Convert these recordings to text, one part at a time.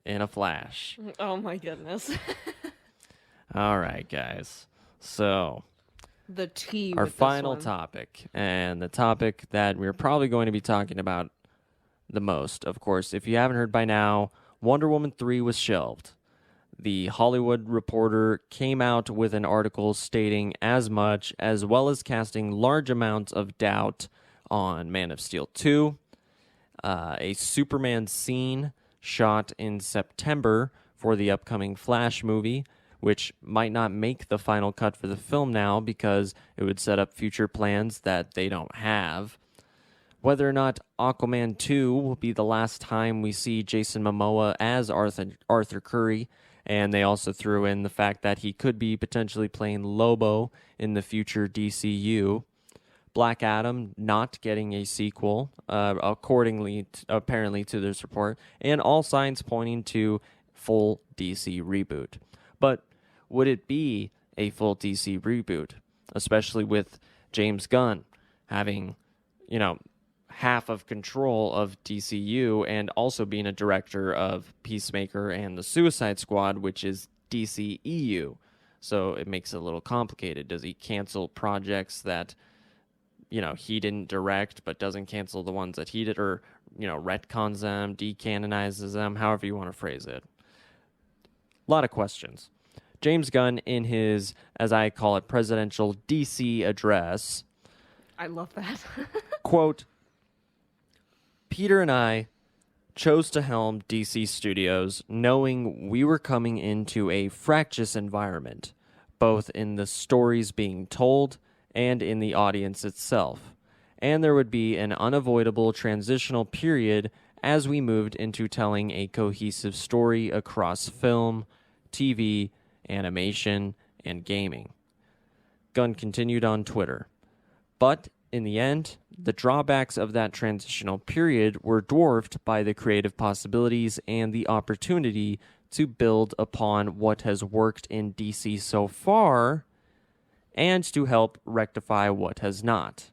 in a flash. Oh my goodness. All right, guys. So, The tea our with final this one. topic, and the topic that we're probably going to be talking about the most, of course, if you haven't heard by now, Wonder Woman 3 was shelved. The Hollywood Reporter came out with an article stating as much, as well as casting large amounts of doubt on Man of Steel 2, a Superman scene shot in September for the upcoming Flash movie, which might not make the final cut for the film now because it would set up future plans that they don't have. Whether or not Aquaman 2 will be the last time we see Jason Momoa as Arthur Curry, and they also threw in the fact that he could be potentially playing Lobo in the future DCU. Black Adam not getting a sequel, apparently to this report, and all signs pointing to full DC reboot. But would it be a full DC reboot, especially with James Gunn having, half of control of DCU and also being a director of Peacemaker and the Suicide Squad, which is DCEU? So it makes it a little complicated. Does he cancel projects that he didn't direct, but doesn't cancel the ones that he did, or, retcons them, decanonizes them, however you want to phrase it? A lot of questions. James Gunn, in his, as I call it, presidential DC address, I love that. quote, Peter and I chose to helm DC Studios knowing we were coming into a fractious environment, both in the stories being told and in the audience itself, and there would be an unavoidable transitional period as we moved into telling a cohesive story across film, TV, animation, and gaming. Gunn continued on Twitter. But in the end, the drawbacks of that transitional period were dwarfed by the creative possibilities and the opportunity to build upon what has worked in DC so far and to help rectify what has not.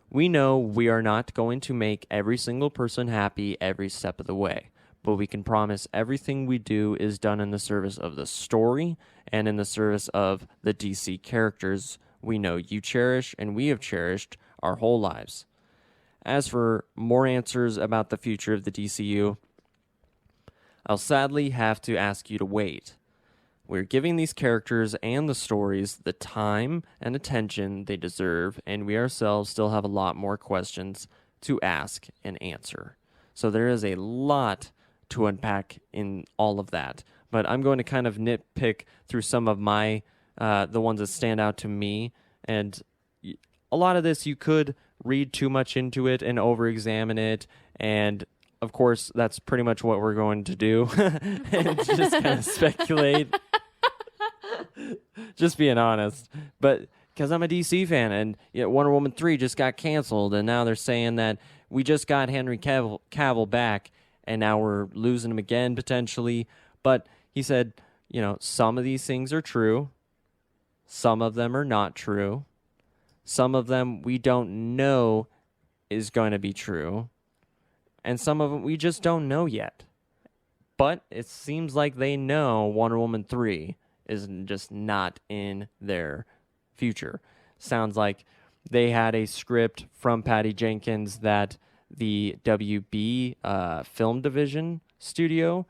We know we are not going to make every single person happy every step of the way, but we can promise everything we do is done in the service of the story and in the service of the DC characters we know you cherish and we have cherished our whole lives. As for more answers about the future of the DCU, I'll sadly have to ask you to wait. We're giving these characters and the stories the time and attention they deserve, and we ourselves still have a lot more questions to ask and answer. So there is a lot to unpack in all of that. But I'm going to kind of nitpick through some of my, the ones that stand out to me. And a lot of this, you could read too much into it and over-examine it. And, of course, that's pretty much what we're going to do. And just kind of speculate. Just being honest. But because I'm a DC fan, and Wonder Woman 3 just got canceled, and now they're saying that we just got Henry Cavill back, and now we're losing him again, potentially. But he said, some of these things are true. Some of them are not true. Some of them we don't know is going to be true. And some of them we just don't know yet. But it seems like they know Wonder Woman 3 is just not in their future. Sounds like they had a script from Patty Jenkins that the WB film division studio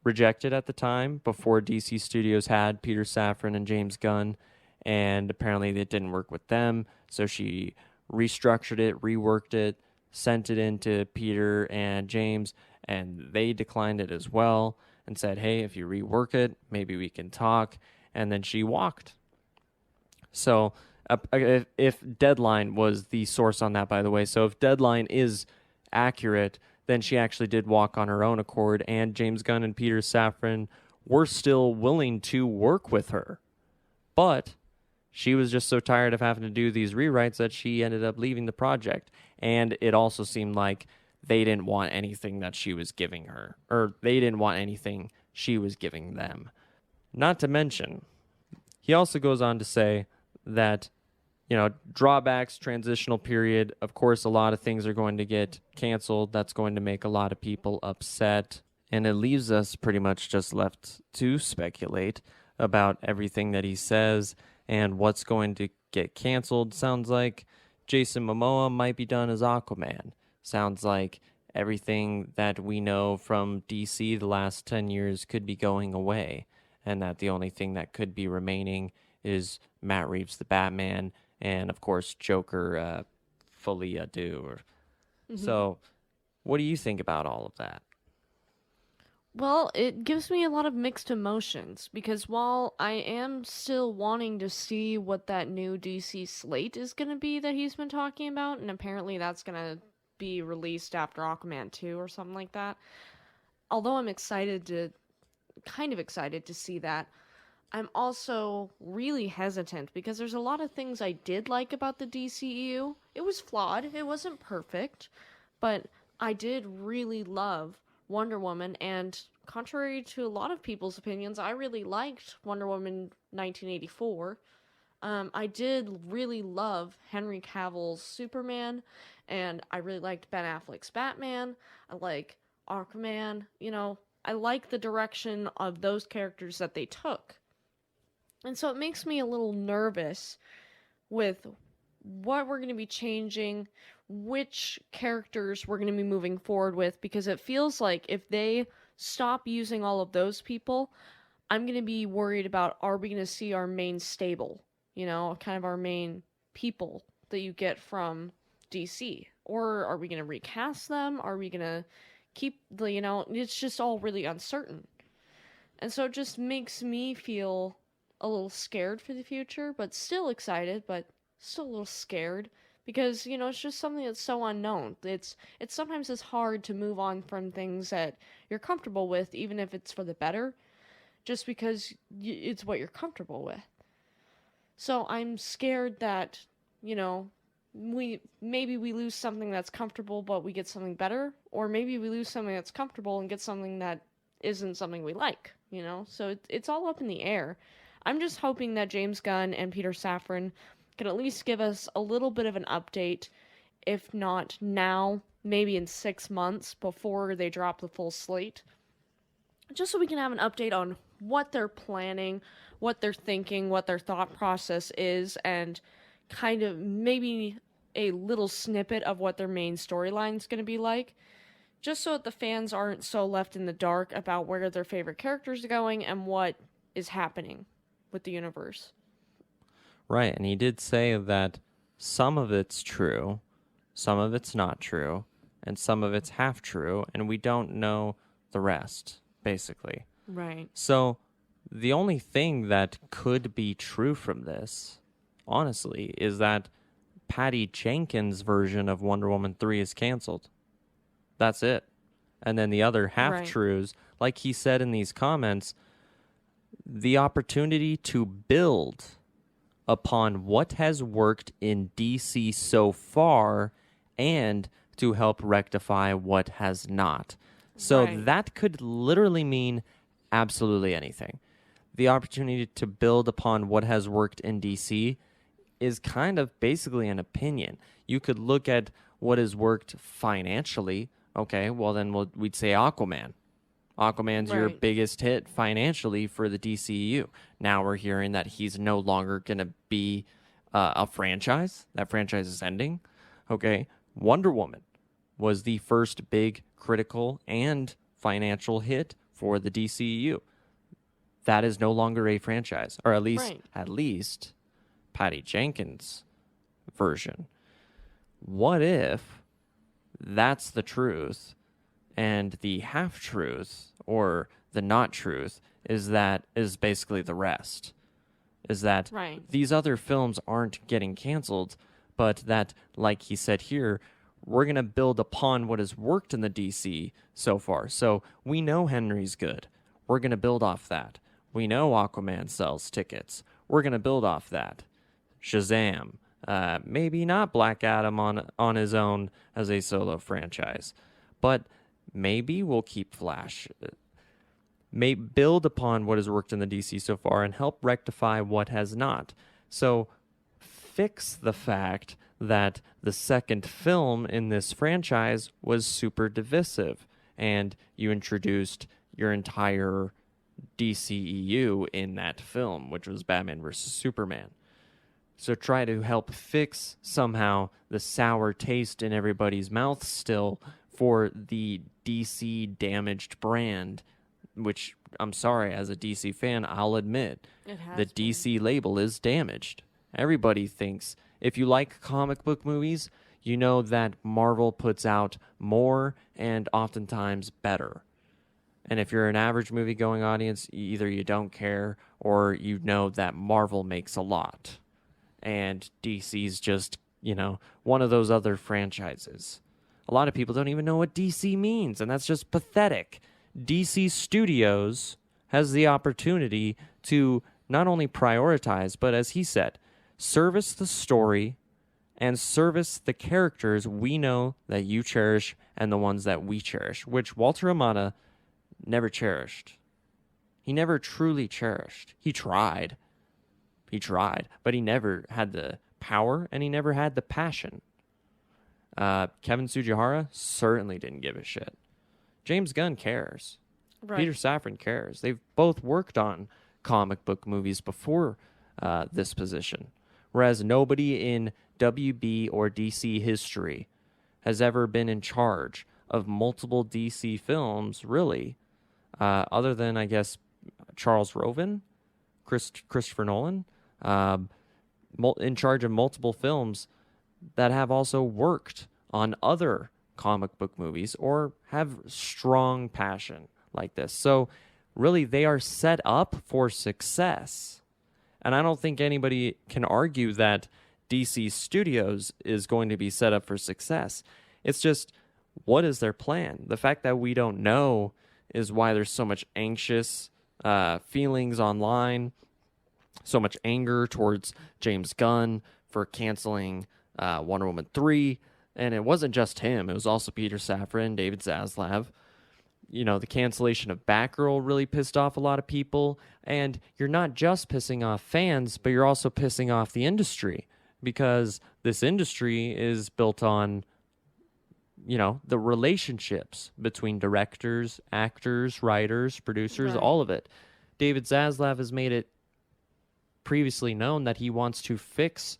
rejected at the time, before DC Studios had Peter Safran and James Gunn, and apparently it didn't work with them, so she restructured it, reworked it, sent it in to Peter and James, and they declined it as well and said, hey, if you rework it, maybe we can talk, and then she walked. So if Deadline was the source on that, by the way, so if Deadline is accurate, then she actually did walk on her own accord, and James Gunn and Peter Safran were still willing to work with her. But she was just so tired of having to do these rewrites that she ended up leaving the project. And it also seemed like they didn't want anything that she was giving her, or they didn't want anything she was giving them. Not to mention, he also goes on to say that, drawbacks, transitional period, of course, a lot of things are going to get canceled. That's going to make a lot of people upset. And it leaves us pretty much just left to speculate about everything that he says and what's going to get canceled. Sounds like Jason Momoa might be done as Aquaman. Sounds like everything that we know from DC the last 10 years could be going away, and that the only thing that could be remaining is Matt Reeves, the Batman, and of course Joker, fully due. So, what do you think about all of that? Well, it gives me a lot of mixed emotions because while I am still wanting to see what that new DC slate is going to be that he's been talking about, and apparently that's going to be released after Aquaman 2 or something like that. Although I'm kind of excited to see that, I'm also really hesitant because there's a lot of things I did like about the DCU. It was flawed, it wasn't perfect, but I did really love Wonder Woman, and contrary to a lot of people's opinions, I really liked Wonder Woman 1984. I did really love Henry Cavill's Superman, and I really liked Ben Affleck's Batman. I like Aquaman. I like the direction of those characters that they took. And so it makes me a little nervous with what we're going to be changing, which characters we're going to be moving forward with, because it feels like if they stop using all of those people, I'm going to be worried about, are we going to see our main stable, kind of our main people that you get from DC? Or are we going to recast them? Are we going to keep it's just all really uncertain. And so it just makes me feel a little scared for the future, but still excited, but still a little scared. Because, it's just something that's so unknown. It's sometimes it's hard to move on from things that you're comfortable with, even if it's for the better, just because it's what you're comfortable with. So I'm scared that, we lose something that's comfortable, but we get something better, or maybe we lose something that's comfortable and get something that isn't something we like, So it's all up in the air. I'm just hoping that James Gunn and Peter Safran can at least give us a little bit of an update, if not now, maybe in 6 months before they drop the full slate, just so we can have an update on what they're planning, what they're thinking, what their thought process is, and kind of maybe a little snippet of what their main storyline is going to be like, just so that the fans aren't so left in the dark about where their favorite characters are going and what is happening with the universe. Right, and he did say that some of it's true, some of it's not true, and some of it's half true, and we don't know the rest, basically. Right. So the only thing that could be true from this, honestly, is that Patty Jenkins' version of Wonder Woman 3 is canceled. That's it. And then the other half-truths, like he said in these comments, the opportunity to build upon what has worked in DC so far and to help rectify what has not. So that could literally mean absolutely anything. The opportunity to build upon what has worked in DC is kind of basically an opinion. You could look at what has worked financially. Okay, well then we'd say Aquaman. Aquaman's your biggest hit financially for the DCU. Now we're hearing that he's no longer going to be a franchise. That franchise is ending. Okay, Wonder Woman was the first big critical and financial hit for the DCU. That is no longer a franchise, or at least Patty Jenkins' version. What if that's the truth? And the half-truth, or the not-truth, is basically the rest. Is that these other films aren't getting canceled, but that, like he said here, we're going to build upon what has worked in the DC so far. So we know Henry's good. We're going to build off that. We know Aquaman sells tickets. We're going to build off that. Shazam. Maybe not Black Adam on his own as a solo franchise, but maybe we'll keep Flash. May build upon what has worked in the DC so far and help rectify what has not. So fix the fact that the second film in this franchise was super divisive and you introduced your entire DCEU in that film, which was Batman versus Superman. So try to help fix somehow the sour taste in everybody's mouth still for the DC damaged brand, which I'm sorry, as a DC fan, I'll admit the DC label is damaged. Everybody thinks if you like comic book movies, you know that Marvel puts out more and oftentimes better. And if you're an average movie-going audience, either you don't care or you know that Marvel makes a lot. And DC's just, one of those other franchises. A lot of people don't even know what DC means, and that's just pathetic. DC Studios has the opportunity to not only prioritize, but as he said, service the story and service the characters we know that you cherish and the ones that we cherish, which Walter Hamada never cherished. He never truly cherished. He tried, but he never had the power and he never had the passion. Kevin Tsujihara certainly didn't give a shit. James Gunn cares. Right. Peter Safran cares. They've both worked on comic book movies before this position, whereas nobody in WB or DC history has ever been in charge of multiple DC films, really, other than, I guess, Charles Roven, Christopher Nolan, in charge of multiple films that have also worked on other comic book movies or have strong passion like this. So really, they are set up for success. And I don't think anybody can argue that DC Studios is going to be set up for success. It's just, what is their plan? The fact that we don't know is why there's so much anxious feelings online, so much anger towards James Gunn for canceling Wonder Woman 3. And it wasn't just him. It was also Peter Safran, David Zaslav. The cancellation of Batgirl really pissed off a lot of people. And you're not just pissing off fans, but you're also pissing off the industry. Because this industry is built on, the relationships between directors, actors, writers, producers, Right. all of it. David Zaslav has made it previously known that he wants to fix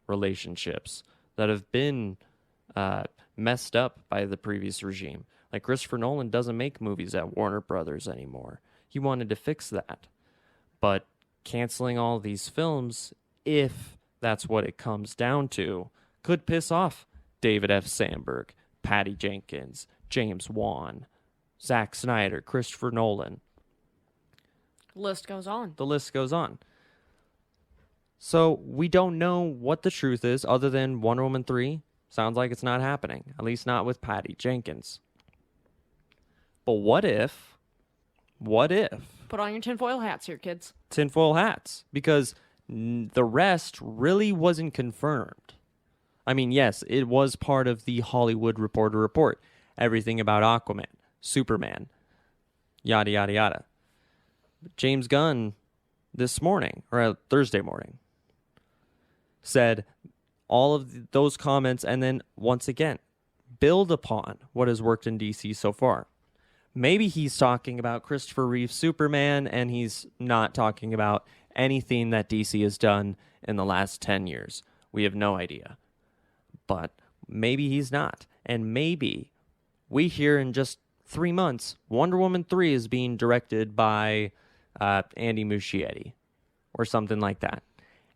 relationships that have been messed up by the previous regime. Like Christopher Nolan doesn't make movies at Warner Brothers anymore. He wanted to fix that. But canceling all these films, if that's what it comes down to, could piss off David F. Sandberg, Patty Jenkins, James Wan, Zack Snyder, Christopher Nolan. The list goes on. The list goes on. So we don't know what the truth is other than Wonder Woman 3 sounds like it's not happening, at least not with Patty Jenkins. But what if? Put on your tinfoil hats here, kids. Tinfoil hats, because the rest really wasn't confirmed. I mean, yes, it was part of the Hollywood Reporter report. Everything about Aquaman, Superman, yada, yada, yada. But James Gunn this morning, or Thursday morning, said all of those comments and then, once again, build upon what has worked in DC so far. Maybe he's talking about Christopher Reeve's Superman and he's not talking about anything that DC has done in the last 10 years. We have no idea. But maybe he's not. And maybe we hear in just 3 months, Wonder Woman 3 is being directed by Andy Muschietti or something like that.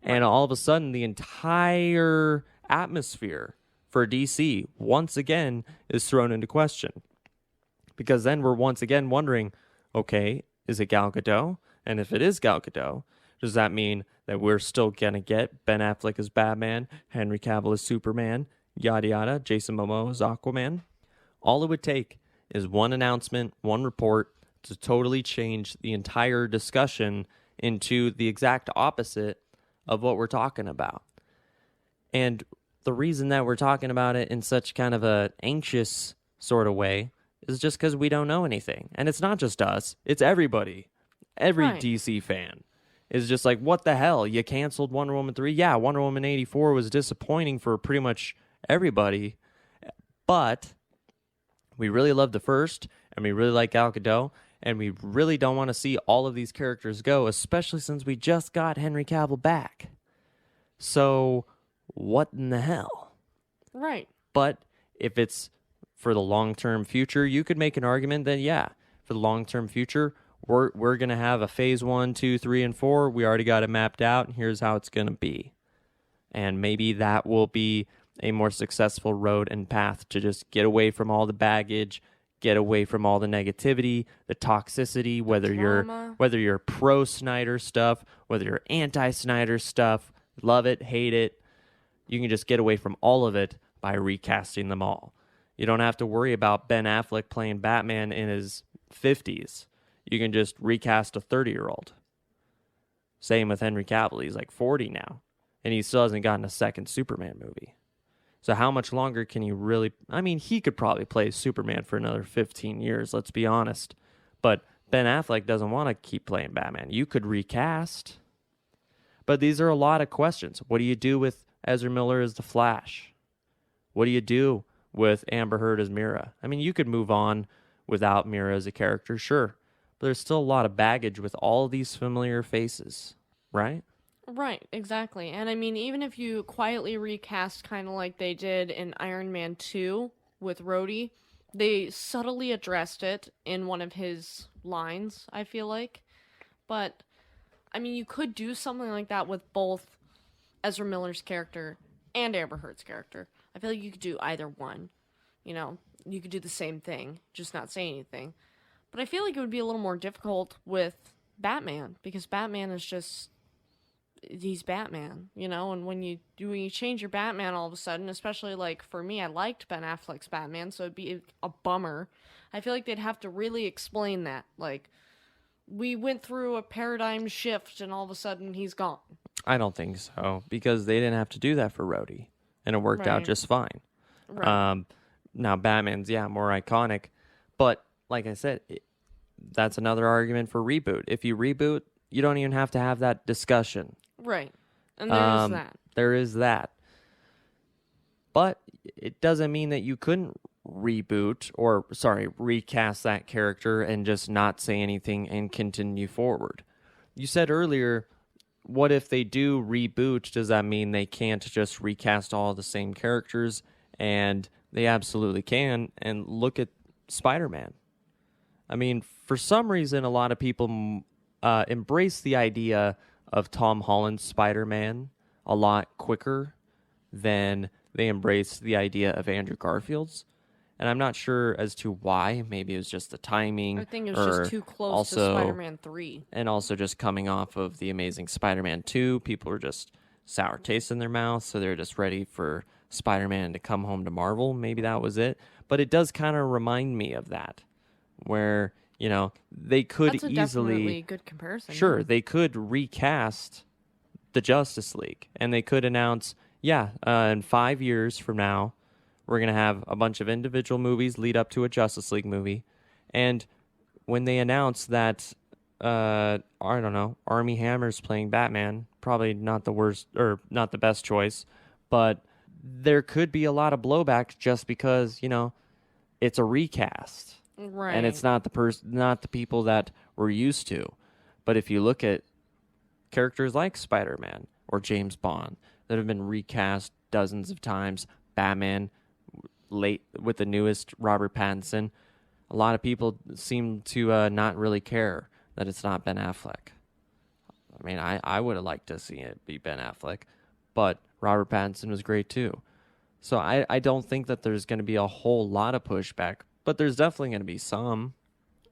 And all of a sudden, the entire atmosphere for DC once again is thrown into question. Because then we're once again wondering, okay, is it Gal Gadot? And if it is Gal Gadot, does that mean that we're still going to get Ben Affleck as Batman, Henry Cavill as Superman, yada yada, Jason Momoa as Aquaman? All it would take is one announcement, one report to totally change the entire discussion into the exact opposite of what we're talking about. And the reason that we're talking about it in such kind of a anxious sort of way is just because we don't know anything. And it's not just us, it's everybody. Every Right. DC fan is just like, what the hell? You canceled Wonder Woman 3? Yeah, Wonder Woman 84 was disappointing for pretty much everybody. But we really loved the first, and we really like Gal Gadot, and we really don't want to see all of these characters go, especially since we just got Henry Cavill back. So, what in the hell? Right. But if it's for the long-term future, you could make an argument that, yeah, for the long-term future, we're going to have a phase 1, 2, 3, and 4. We already got it mapped out, and here's how it's going to be. And maybe that will be a more successful road and path to just get away from all the baggage, get away from all the negativity, the toxicity, whether you're pro Snyder stuff, whether you're anti Snyder stuff, love it, hate it. You can just get away from all of it by recasting them all. You don't have to worry about Ben Affleck playing Batman in his 50s. You can just recast a 30-year-old. Same with Henry Cavill. He's like 40 now, and he still hasn't gotten a second Superman movie. So how much longer can you really... I mean, he could probably play Superman for another 15 years, let's be honest. But Ben Affleck doesn't want to keep playing Batman. You could recast. But these are a lot of questions. What do you do with Ezra Miller as the Flash? What do you do with Amber Heard as Mira? I mean, you could move on without Mira as a character, sure. But there's still a lot of baggage with all these familiar faces, right? Right, exactly. And I mean, even if you quietly recast kind of like they did in Iron Man 2 with Rhodey, they subtly addressed it in one of his lines, I feel like. But, I mean, you could do something like that with both Ezra Miller's character and Amber Heard's character. I feel like you could do either one. You know, you could do the same thing, just not say anything. But I feel like it would be a little more difficult with Batman, because Batman is just... he's Batman, you know, and when you change your Batman all of a sudden, especially like for me, I liked Ben Affleck's Batman, so it'd be a bummer. I feel like they'd have to really explain that. Like, we went through a paradigm shift and all of a sudden he's gone. I don't think so, because they didn't have to do that for Rhodey, and it worked out just fine. Right. Now Batman's, more iconic, but like I said, that's another argument for reboot. If you reboot, you don't even have to have that discussion. Right. And there is that. There is that. But it doesn't mean that you couldn't recast that character and just not say anything and continue forward. You said earlier, what if they do reboot? Does that mean they can't just recast all the same characters? And they absolutely can. And look at Spider-Man. I mean, for some reason, a lot of people embrace the idea of Tom Holland's Spider-Man a lot quicker than they embraced the idea of Andrew Garfield's. And I'm not sure as to why. Maybe it was just the timing. I think it was just too close to Spider-Man 3. And also just coming off of the Amazing Spider-Man 2, people were just sour taste in their mouth, so they're just ready for Spider-Man to come home to Marvel. Maybe that was it. But it does kind of remind me of that, where... you know, they could That's definitely a good comparison. Sure, they could recast the Justice League, and they could announce, in 5 years from now, we're going to have a bunch of individual movies lead up to a Justice League movie. And when they announce that, I don't know, Armie Hammer's playing Batman, probably not the worst, or not the best choice, but there could be a lot of blowback just because, you know, it's a recast. Right. And it's not the people that we're used to. But if you look at characters like Spider-Man or James Bond that have been recast dozens of times, Batman, late with the newest Robert Pattinson, a lot of people seem to not really care that it's not Ben Affleck. I mean, I would have liked to see it be Ben Affleck, but Robert Pattinson was great too. So I don't think that there's going to be a whole lot of pushback, but there's definitely going to be some.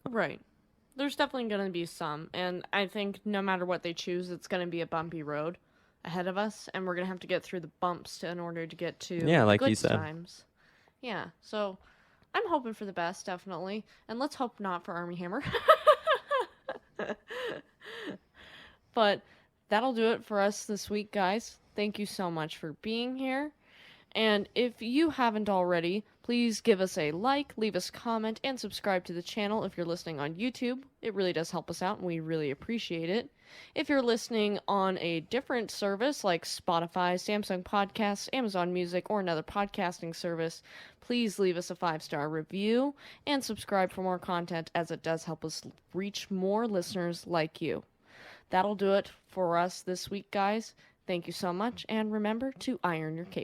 Right. There's definitely going to be some, and I think no matter what they choose, it's going to be a bumpy road ahead of us, and we're going to have to get through the bumps in order to get to like good you said. times. Yeah, so I'm hoping for the best, definitely, and let's hope not for Armie Hammer. But that'll do it for us this week, guys. Thank you so much for being here. And if you haven't already, Please give us a like, leave us a comment, and subscribe to the channel if you're listening on YouTube. It really does help us out, and we really appreciate it. If you're listening on a different service like Spotify, Samsung Podcasts, Amazon Music, or another podcasting service, please leave us a 5-star review and subscribe for more content, as it does help us reach more listeners like you. That'll do it for us this week, guys. Thank you so much, and remember to iron your cape.